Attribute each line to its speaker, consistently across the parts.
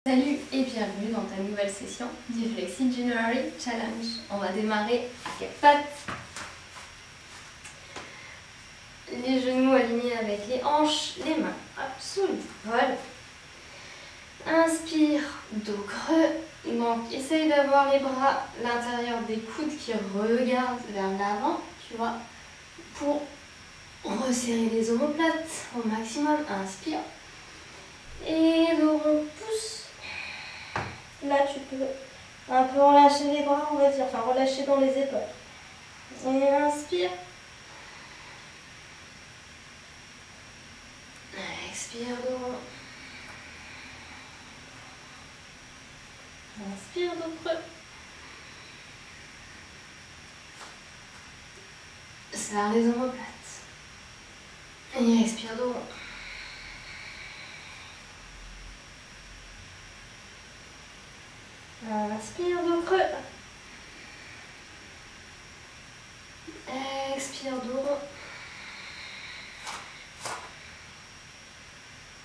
Speaker 1: Salut et bienvenue dans ta nouvelle session du Flexi January Challenge. On va démarrer à quatre pattes. Les genoux alignés avec les hanches, les mains sous l'épaule. Inspire, dos creux. Donc essaye d'avoir les bras, l'intérieur des coudes qui regardent vers l'avant, tu vois, pour resserrer les omoplates au maximum. Inspire. Et le rond pousse. Là, tu peux un peu relâcher les bras, on va dire, enfin relâcher dans les épaules. Et inspire. Expire dos rond. Inspire dos creux. Serre les omoplates. Et expire dos rond. Inspire dos creux. Expire dos rond.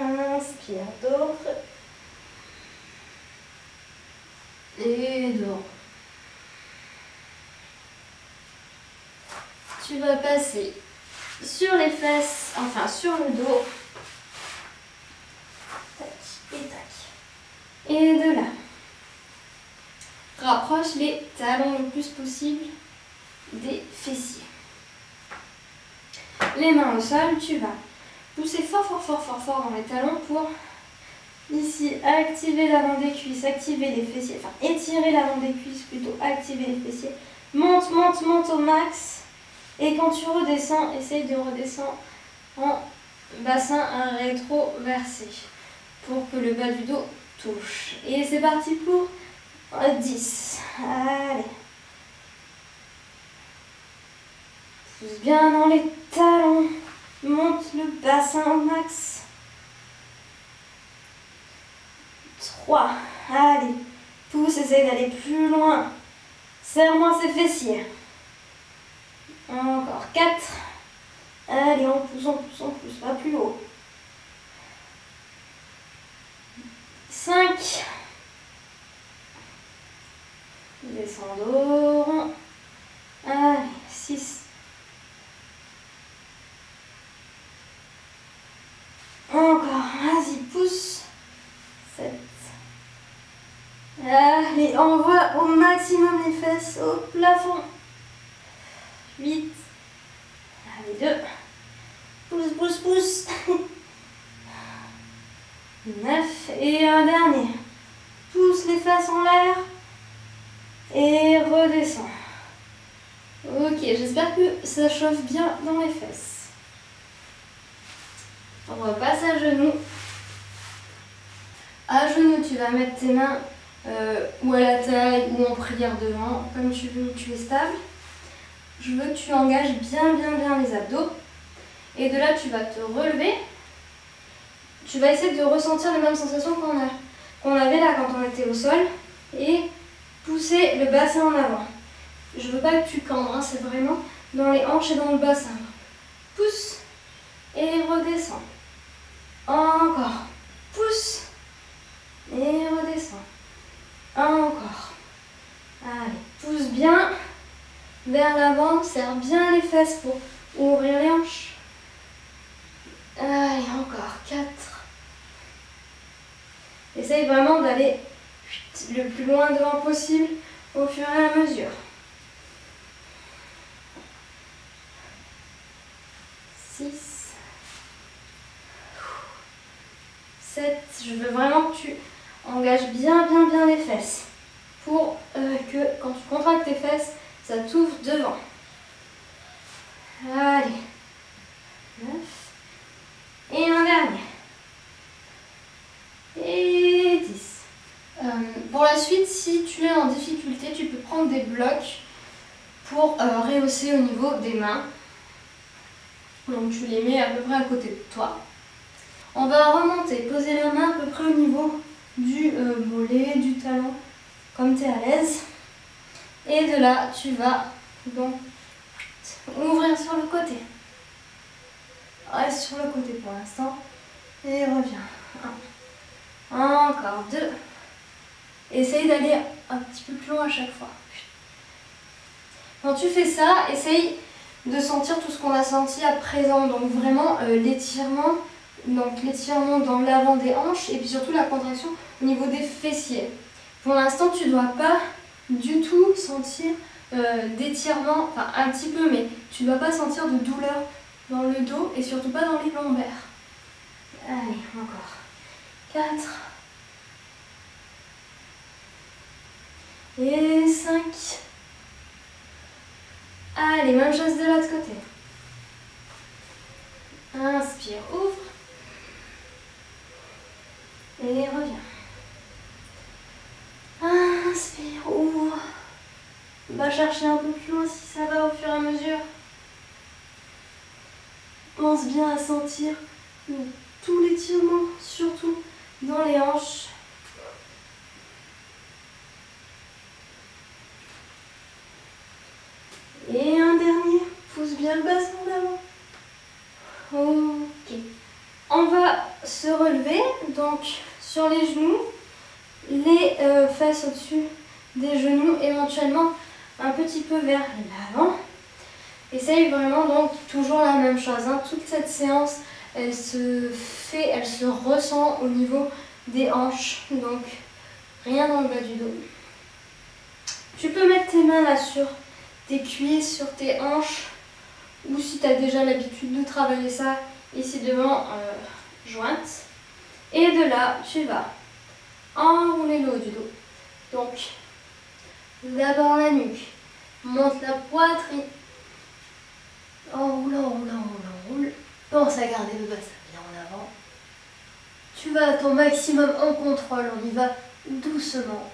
Speaker 1: Inspire dos creux. Et dos rond. Tu vas passer sur les fesses, enfin sur le dos. Tac et tac. Et de là. Rapproche les talons le plus possible des fessiers. Les mains au sol, tu vas pousser fort dans les talons pour ici activer l'avant des cuisses, activer les fessiers, enfin étirer l'avant des cuisses plutôt, activer les fessiers. Monte au max. Et quand tu redescends, essaye de redescendre en bassin rétroversé pour que le bas du dos touche. Et c'est parti pour 10. Allez. Pousse bien dans les talons. Monte le bassin au max. 3. Allez. Pousse, essaye d'aller plus loin. Serre moins ses fessiers. Encore 4. Allez, on pousse, pas plus haut. 5. Descends dos rond. Allez, 6. Encore, vas-y, pousse. 7. Allez, envoie au maximum les fesses au plafond. 8. Allez, 2. Pousse. 9. Et un dernier. Pousse les fesses en l'air. Et redescends. Ok, j'espère que ça chauffe bien dans les fesses. On repasse à genoux. À genoux, tu vas mettre tes mains ou à la taille ou en prière devant, comme tu veux, où tu es stable. Je veux que tu engages bien les abdos. Et de là, tu vas te relever. Tu vas essayer de ressentir les mêmes sensations qu'on avait là quand on était au sol. Et pousser le bassin en avant. Je veux pas que tu cambres, hein, c'est vraiment dans les hanches et dans le bassin. Pousse et redescends. Encore. Pousse et redescends. Encore. Allez, pousse bien vers l'avant, serre bien les fesses pour ouvrir les hanches. Allez, encore 4. Essaye vraiment d'aller le plus loin devant possible au fur et à mesure. 6. 7. Je veux vraiment que tu engages bien les fesses pour que quand tu contractes tes fesses, ça t'ouvre devant. Allez. 9. Et un dernier. Et 10. Pour la suite, si tu es en difficulté, tu peux prendre des blocs pour rehausser au niveau des mains. Donc tu les mets à peu près à côté de toi. On va remonter, poser la main à peu près au niveau du mollet, du talon, comme tu es à l'aise. Et de là, tu vas donc ouvrir sur le côté. Reste sur le côté pour l'instant. Et reviens. 1. Encore 2. Essaye d'aller un petit peu plus loin à chaque fois. Quand tu fais ça, essaye de sentir tout ce qu'on a senti à présent. Donc vraiment l'étirement. Donc l'étirement dans l'avant des hanches et puis surtout la contraction au niveau des fessiers. Pour l'instant, tu ne dois pas du tout sentir d'étirement, enfin un petit peu, mais tu ne dois pas sentir de douleur dans le dos et surtout pas dans les lombaires. Allez, encore. 4. Et 5. Allez, même chose de l'autre côté. Inspire, ouvre. Et reviens. Inspire, ouvre. Va chercher un peu plus loin si ça va au fur et à mesure. Pense bien à sentir tout l'étirement, surtout dans les hanches. Et un dernier, pousse bien le bassin en avant. Ok. On va se relever, donc sur les genoux, les fesses au-dessus des genoux, éventuellement un petit peu vers l'avant. Essaye vraiment donc toujours la même chose. Hein. Toute cette séance, elle se ressent au niveau des hanches, donc rien dans le bas du dos. Tu peux mettre tes mains là sur tes cuisses, sur tes hanches, ou si tu as déjà l'habitude de travailler ça, ici devant, jointe. Et de là, tu vas enrouler le haut du dos. Donc, d'abord la nuque, monte la poitrine, enroule, enroule, enroule, enroule. Pense à garder le bassin bien en avant. Tu vas à ton maximum en contrôle, on y va doucement.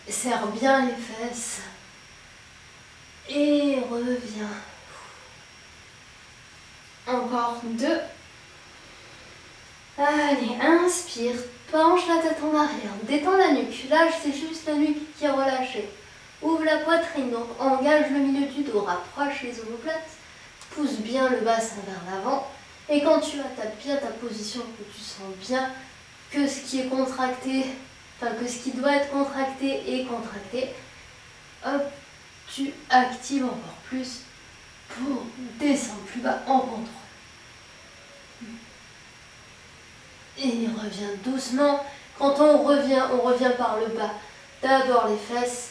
Speaker 1: Serre bien les fesses. Et reviens. Encore 2. Allez, inspire, penche la tête en arrière, détends la nuque. Lâche, c'est juste la nuque qui est relâchée. Ouvre la poitrine, donc engage le milieu du dos, rapproche les omoplates, pousse bien le bassin vers l'avant. Et quand tu as bien ta position, que tu sens bien que ce qui est contracté, enfin que ce qui doit être contracté est contracté, hop, tu actives encore plus pour descendre plus bas en contrôle. Et reviens doucement. Quand on revient par le bas. D'abord les fesses,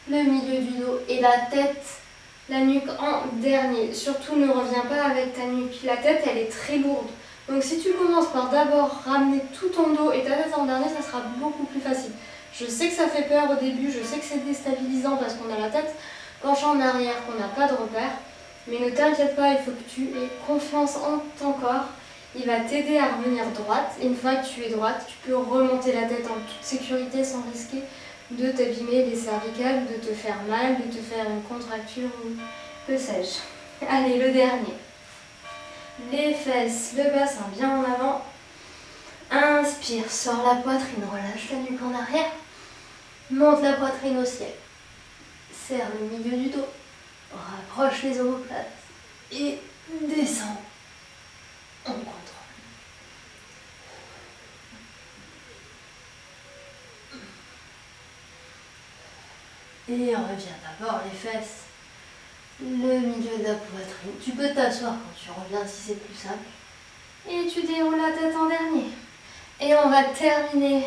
Speaker 1: le milieu du dos et la tête, la nuque en dernier. Surtout ne reviens pas avec ta nuque. La tête, elle est très lourde. Donc si tu commences par d'abord ramener tout ton dos et ta tête en dernier, ça sera beaucoup plus facile. Je sais que ça fait peur au début, je sais que c'est déstabilisant parce qu'on a la tête penchée en arrière, qu'on n'a pas de repère. Mais ne t'inquiète pas, il faut que tu aies confiance en ton corps. Il va t'aider à revenir droite. Et une fois que tu es droite, tu peux remonter la tête en toute sécurité sans risquer de t'abîmer les cervicales, de te faire mal, de te faire une contracture ou que sais-je. Allez, le dernier. Les fesses, le bassin bien en avant. Inspire, sors la poitrine, relâche la nuque en arrière. Monte la poitrine au ciel. Serre le milieu du dos. Rapproche les omoplates. Et descends. On contrôle. Et on revient d'abord les fesses, le milieu de la poitrine. Tu peux t'asseoir quand tu reviens si c'est plus simple. Et tu déroules la tête en dernier. Et on va terminer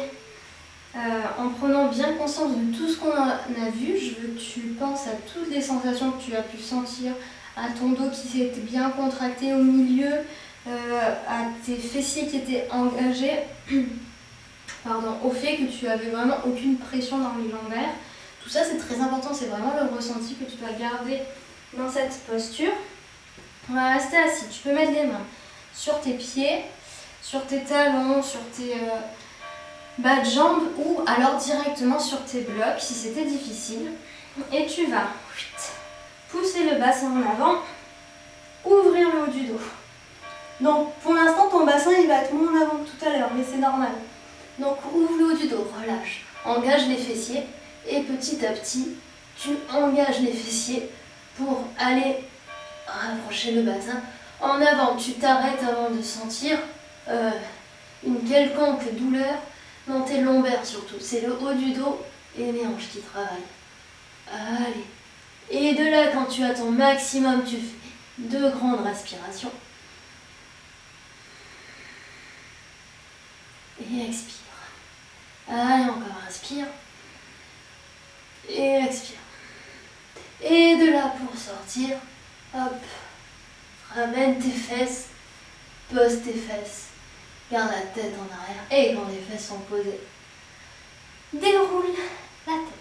Speaker 1: en prenant bien conscience de tout ce qu'on a vu. Je veux que tu penses à toutes les sensations que tu as pu sentir, à ton dos qui s'était bien contracté au milieu, à tes fessiers qui étaient engagés, pardon, au fait que tu avais vraiment aucune pression dans les lombaires. Tout ça c'est très important, c'est vraiment le ressenti que tu dois garder dans cette posture. On va rester assis, tu peux mettre les mains sur tes pieds, sur tes talons, sur tes bas de jambes ou alors directement sur tes blocs si c'était difficile. Et tu vas pousser le bassin en avant, ouvrir le haut du dos. Donc pour l'instant ton bassin il va être moins en avant que tout à l'heure, mais c'est normal. Donc ouvre le haut du dos, relâche, engage les fessiers et petit à petit tu engages les fessiers pour aller rapprocher le bassin en avant. Tu t'arrêtes avant de sentir une quelconque douleur dans tes lombaires surtout. C'est le haut du dos et les hanches qui travaillent. Allez. Et de là, quand tu as ton maximum, tu fais 2 grandes respirations. Et expire. Allez, encore inspire. Et expire. Et de là, pour sortir, hop, ramène tes fesses, pose tes fesses, garde la tête en arrière. Et quand les fesses sont posées, déroule la tête.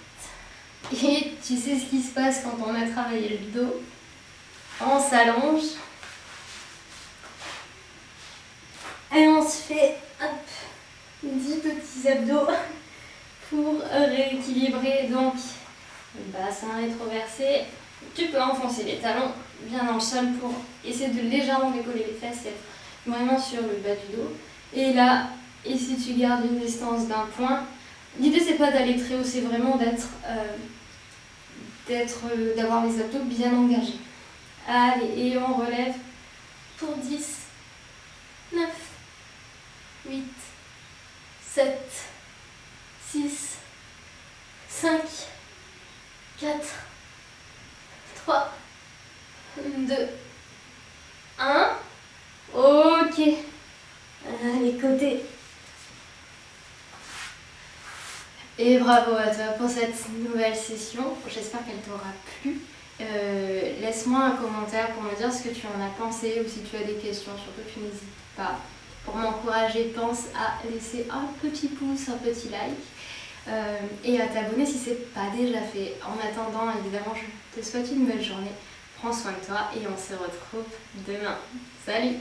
Speaker 1: Et tu sais ce qui se passe quand on a travaillé le dos? On s'allonge. Et on se fait, hop, 10 petits abdos pour rééquilibrer donc le bassin rétroversé. Tu peux enfoncer les talons bien dans le sol pour essayer de légèrement décoller les fesses et être vraiment sur le bas du dos. Et là, ici tu gardes une distance d'un point. L'idée c'est pas d'aller très haut, c'est vraiment d'avoir les abdos bien engagés. Allez, et on relève pour 10, 9, 8, 7, 6, 5, 4, 3, 2, 1. Ok. Les côtés. Et bravo à toi pour cette nouvelle session. J'espère qu'elle t'aura plu. Laisse-moi un commentaire pour me dire ce que tu en as pensé ou si tu as des questions. Surtout, tu n'hésites pas. Pour m'encourager, pense à laisser un petit pouce, un petit like et à t'abonner si ce n'est pas déjà fait. En attendant, évidemment, je te souhaite une belle journée. Prends soin de toi et on se retrouve demain. Salut!